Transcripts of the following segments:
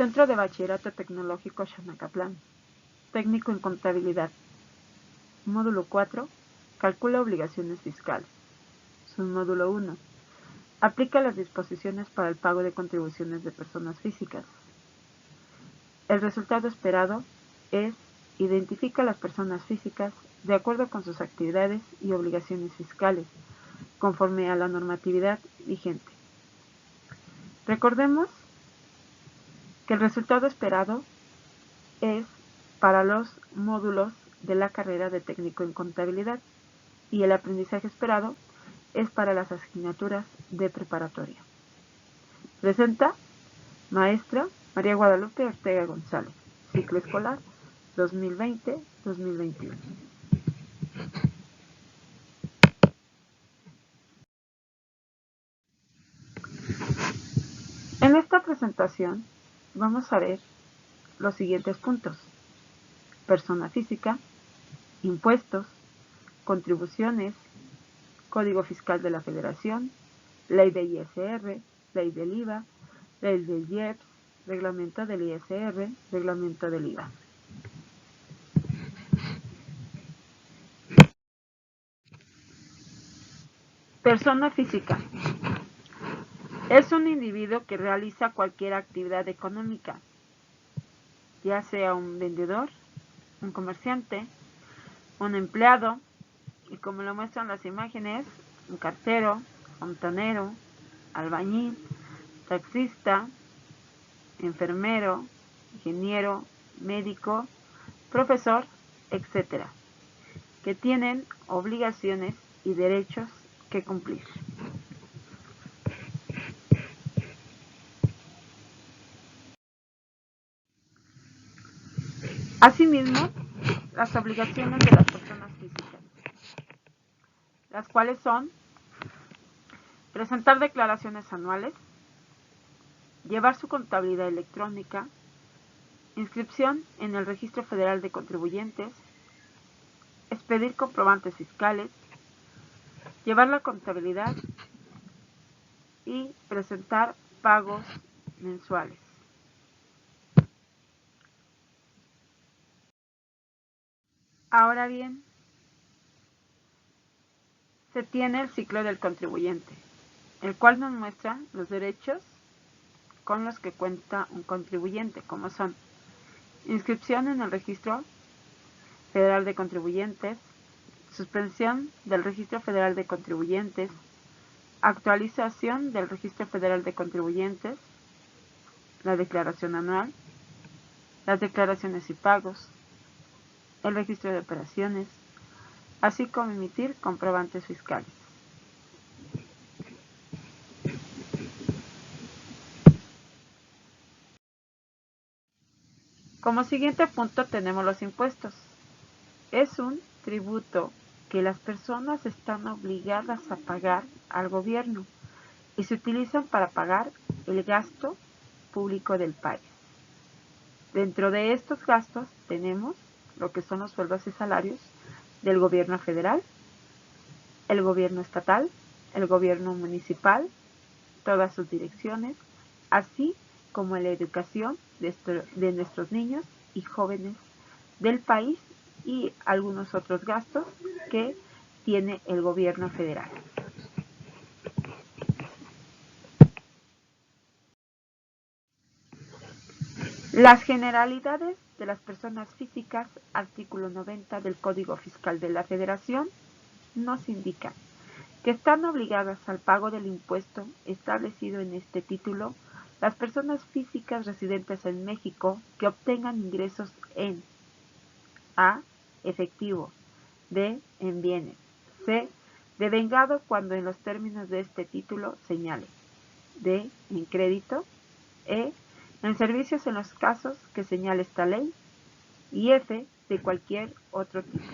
Centro de Bachillerato Tecnológico Xanacatlán. Técnico en Contabilidad. Módulo 4. Calcula obligaciones fiscales. Submódulo 1. Aplica las disposiciones para el pago de contribuciones de personas físicas. El resultado esperado es: identifica a las personas físicas de acuerdo con sus actividades y obligaciones fiscales, conforme a la normatividad vigente. Recordemos que el resultado esperado es para los módulos de la carrera de técnico en contabilidad y el aprendizaje esperado es para las asignaturas de preparatoria. Presenta maestra María Guadalupe Ortega González, ciclo escolar 2020-2021. En esta presentación vamos a ver los siguientes puntos: persona física, impuestos, contribuciones, Código Fiscal de la Federación, Ley de ISR, Ley del IVA, Ley del IEPS, Reglamento del ISR, Reglamento del IVA. Persona física. Es un individuo que realiza cualquier actividad económica, ya sea un vendedor, un comerciante, un empleado, y como lo muestran las imágenes, un cartero, fontanero, albañil, taxista, enfermero, ingeniero, médico, profesor, etc., que tienen obligaciones y derechos que cumplir. Asimismo, las obligaciones de las personas físicas, las cuales son: presentar declaraciones anuales, llevar su contabilidad electrónica, inscripción en el Registro Federal de Contribuyentes, expedir comprobantes fiscales, llevar la contabilidad y presentar pagos mensuales. Ahora bien, se tiene el ciclo del contribuyente, el cual nos muestra los derechos con los que cuenta un contribuyente, como son: inscripción en el Registro Federal de Contribuyentes, suspensión del Registro Federal de Contribuyentes, actualización del Registro Federal de Contribuyentes, la declaración anual, las declaraciones y pagos, el registro de operaciones, así como emitir comprobantes fiscales. Como siguiente punto tenemos los impuestos. Es un tributo que las personas están obligadas a pagar al gobierno y se utilizan para pagar el gasto público del país. Dentro de estos gastos tenemos lo que son los sueldos y salarios del gobierno federal, el gobierno estatal, el gobierno municipal, todas sus direcciones, así como la educación de nuestros niños y jóvenes del país y algunos otros gastos que tiene el gobierno federal. Las generalidades de las personas físicas, artículo 90 del Código Fiscal de la Federación, nos indican que están obligadas al pago del impuesto establecido en este título las personas físicas residentes en México que obtengan ingresos en: A. Efectivo. B. En bienes. C. Devengado cuando en los términos de este título señale. D. En crédito. E. En servicios en los casos que señale esta ley. Y F. De cualquier otro tipo.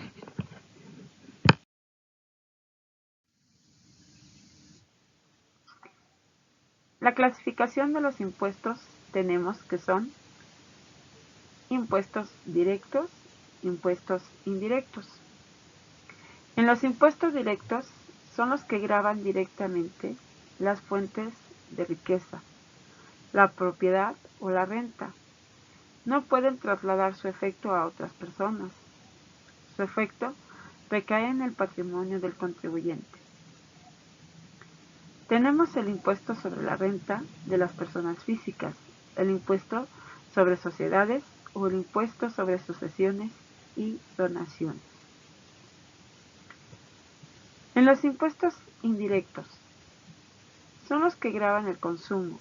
La clasificación de los impuestos tenemos que son: impuestos directos, impuestos indirectos. En los impuestos directos son los que gravan directamente las fuentes de riqueza, la propiedad o la renta. No pueden trasladar su efecto a otras personas. Su efecto recae en el patrimonio del contribuyente. Tenemos el impuesto sobre la renta de las personas físicas, el impuesto sobre sociedades o el impuesto sobre sucesiones y donaciones. En los impuestos indirectos, son los que gravan el consumo.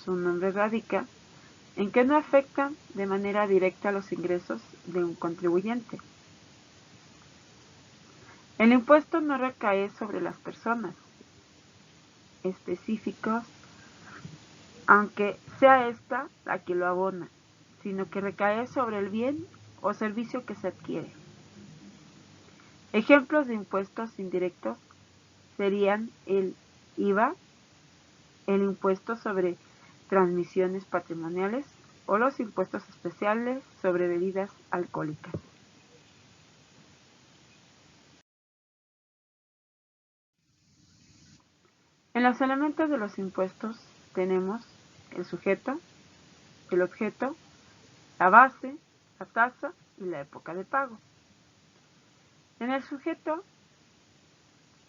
Su nombre radica en que no afectan de manera directa los ingresos de un contribuyente. El impuesto no recae sobre las personas específicas, aunque sea esta la que lo abona, sino que recae sobre el bien o servicio que se adquiere. Ejemplos de impuestos indirectos serían el IVA, el impuesto sobre transmisiones patrimoniales o los impuestos especiales sobre bebidas alcohólicas. En los elementos de los impuestos tenemos el sujeto, el objeto, la base, la tasa y la época de pago. En el sujeto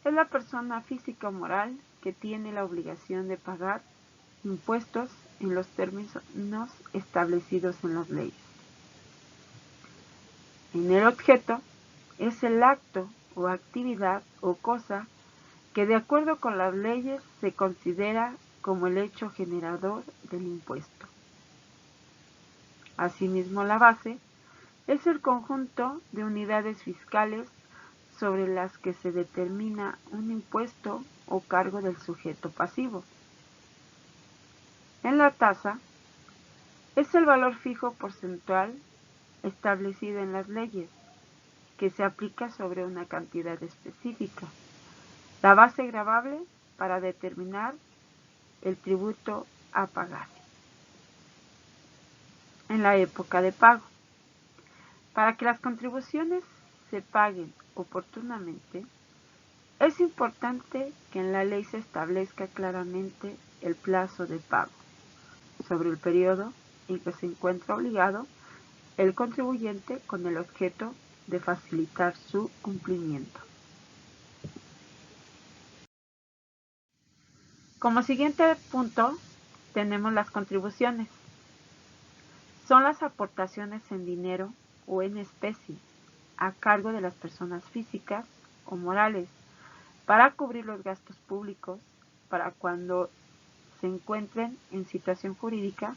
es la persona física o moral que tiene la obligación de pagar impuestos en los términos establecidos en las leyes. En el objeto es el acto o actividad o cosa que de acuerdo con las leyes se considera como el hecho generador del impuesto. Asimismo, la base es el conjunto de unidades fiscales sobre las que se determina un impuesto o cargo del sujeto pasivo. En la tasa es el valor fijo porcentual establecido en las leyes, que se aplica sobre una cantidad específica. La base gravable para determinar el tributo a pagar. En la época de pago. Para que las contribuciones se paguen oportunamente, es importante que en la ley se establezca claramente el plazo de pago sobre el periodo en que se encuentra obligado el contribuyente con el objeto de facilitar su cumplimiento. Como siguiente punto tenemos las contribuciones. Son las aportaciones en dinero o en especie a cargo de las personas físicas o morales para cubrir los gastos públicos para cuando se encuentren en situación jurídica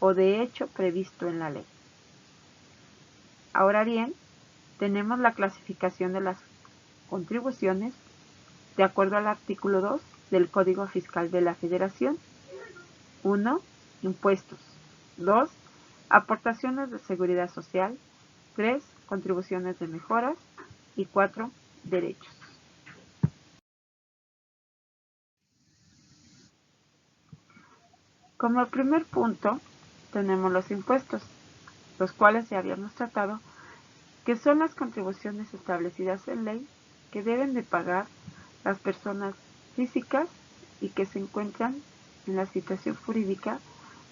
o de hecho previsto en la ley. Ahora bien, tenemos la clasificación de las contribuciones de acuerdo al artículo 2 del Código Fiscal de la Federación. 1. Impuestos. 2. Aportaciones de seguridad social. 3. Contribuciones de mejoras. Y 4. Derechos. Como primer punto, tenemos los impuestos, los cuales ya habíamos tratado, que son las contribuciones establecidas en ley que deben de pagar las personas físicas y que se encuentran en la situación jurídica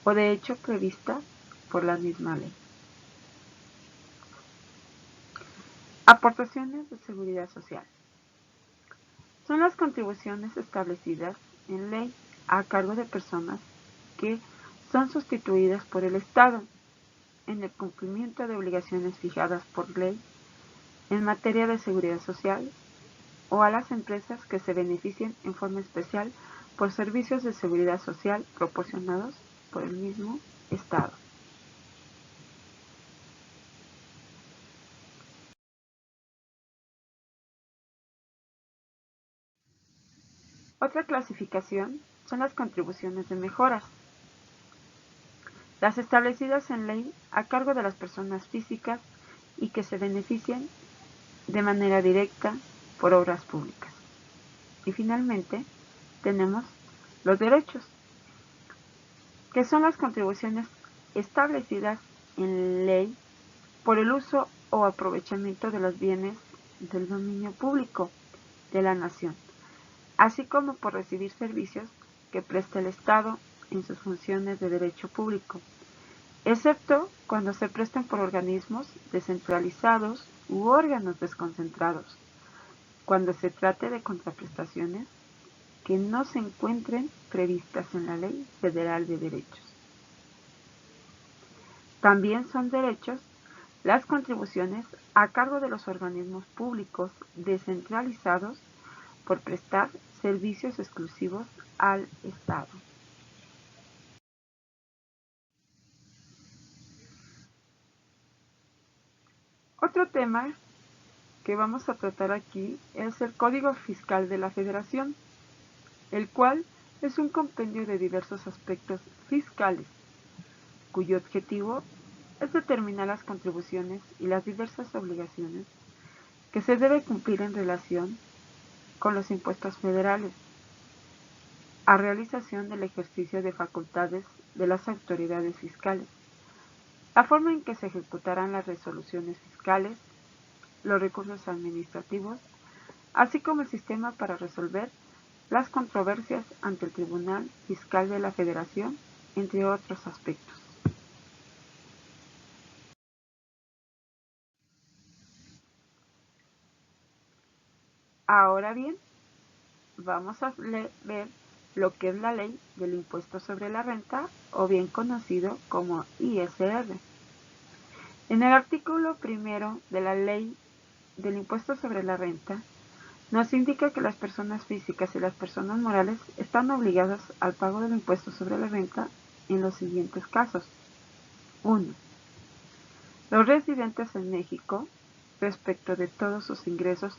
o de hecho prevista por la misma ley. Aportaciones de seguridad social. Son las contribuciones establecidas en ley a cargo de personas que son sustituidas por el Estado en el cumplimiento de obligaciones fijadas por ley en materia de seguridad social o a las empresas que se beneficien en forma especial por servicios de seguridad social proporcionados por el mismo Estado. Otra clasificación son las contribuciones de mejoras, las establecidas en ley a cargo de las personas físicas y que se beneficien de manera directa por obras públicas. Y finalmente tenemos los derechos, que son las contribuciones establecidas en ley por el uso o aprovechamiento de los bienes del dominio público de la nación, así como por recibir servicios que presta el Estado en sus funciones de derecho público, excepto cuando se presten por organismos descentralizados u órganos desconcentrados, cuando se trate de contraprestaciones que no se encuentren previstas en la Ley Federal de Derechos. También son derechos las contribuciones a cargo de los organismos públicos descentralizados por prestar servicios exclusivos al Estado. Otro tema que vamos a tratar aquí es el Código Fiscal de la Federación, el cual es un compendio de diversos aspectos fiscales, cuyo objetivo es determinar las contribuciones y las diversas obligaciones que se debe cumplir en relación con los impuestos federales, a realización del ejercicio de facultades de las autoridades fiscales, la forma en que se ejecutarán las resoluciones fiscales, los recursos administrativos, así como el sistema para resolver las controversias ante el Tribunal Fiscal de la Federación, entre otros aspectos. Ahora bien, vamos a ver lo que es la ley del impuesto sobre la renta, o bien conocido como ISR. En el artículo primero de la ley del impuesto sobre la renta, nos indica que las personas físicas y las personas morales están obligadas al pago del impuesto sobre la renta en los siguientes casos. 1. Los residentes en México, respecto de todos sus ingresos,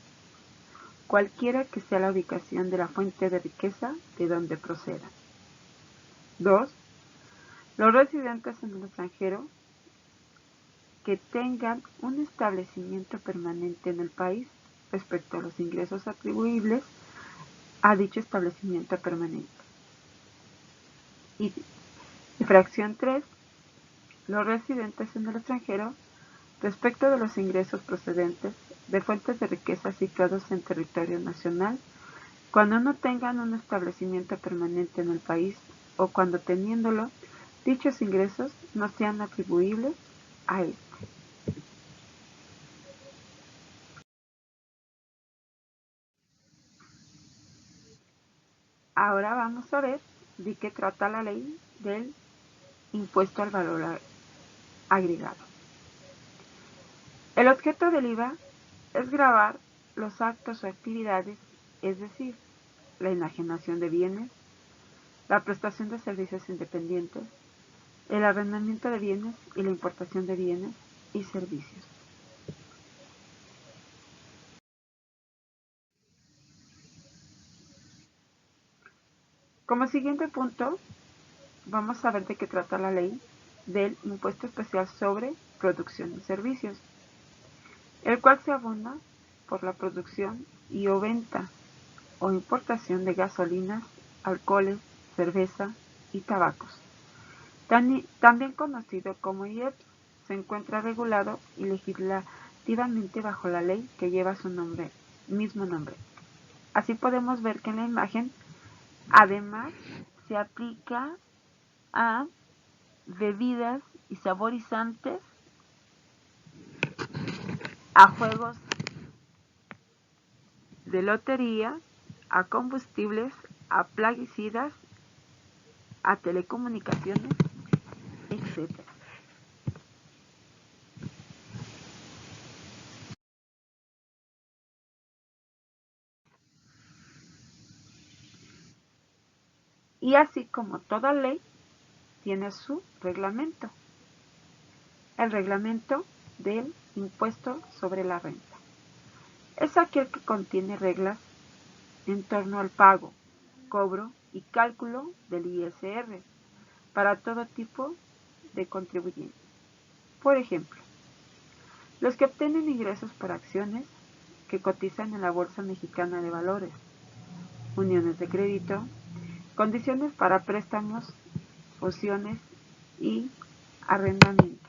cualquiera que sea la ubicación de la fuente de riqueza de donde proceda. 2. Los residentes en el extranjero que tengan un establecimiento permanente en el país respecto a los ingresos atribuibles a dicho establecimiento permanente. Y fracción 3. Los residentes en el extranjero respecto de los ingresos procedentes de fuentes de riqueza situados en territorio nacional cuando no tengan un establecimiento permanente en el país o cuando teniéndolo, dichos ingresos no sean atribuibles a éste. Ahora vamos a ver de qué trata la ley del impuesto al valor agregado. El objeto del IVA es gravar los actos o actividades, es decir, la enajenación de bienes, la prestación de servicios independientes, el arrendamiento de bienes y la importación de bienes y servicios. Como siguiente punto, vamos a ver de qué trata la ley del impuesto especial sobre producción y servicios, el cual se abona por la producción y o venta o importación de gasolinas, alcoholes, cerveza y tabacos. También conocido como IEPS, se encuentra regulado y legislativamente bajo la ley que lleva su mismo nombre. Así podemos ver que en la imagen, además, se aplica a bebidas y saborizantes, a juegos de lotería, a combustibles, a plaguicidas, a telecomunicaciones, etc. Y así como toda ley, tiene su reglamento, el reglamento del impuesto sobre la renta. Es aquel que contiene reglas en torno al pago, cobro y cálculo del ISR para todo tipo de contribuyentes. Por ejemplo, los que obtienen ingresos por acciones que cotizan en la Bolsa Mexicana de Valores, uniones de crédito, condiciones para préstamos, fusiones y arrendamientos.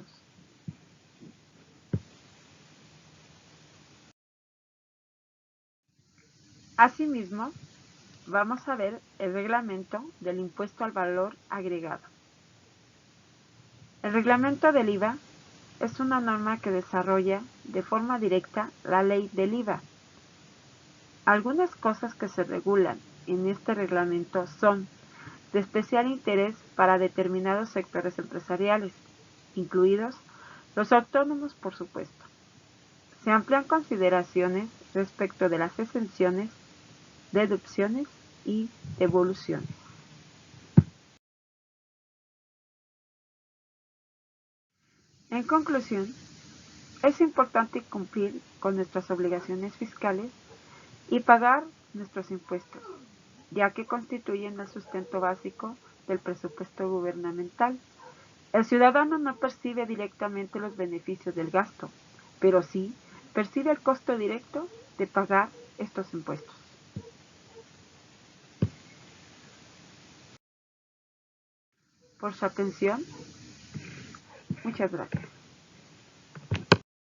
Asimismo, vamos a ver el reglamento del impuesto al valor agregado. El reglamento del IVA es una norma que desarrolla de forma directa la ley del IVA. Algunas cosas que se regulan en este reglamento son de especial interés para determinados sectores empresariales, incluidos los autónomos, por supuesto. Se amplían consideraciones respecto de las exenciones, deducciones y devoluciones. En conclusión, es importante cumplir con nuestras obligaciones fiscales y pagar nuestros impuestos, ya que constituyen el sustento básico del presupuesto gubernamental. El ciudadano no percibe directamente los beneficios del gasto, pero sí percibe el costo directo de pagar estos impuestos. Por su atención, muchas gracias.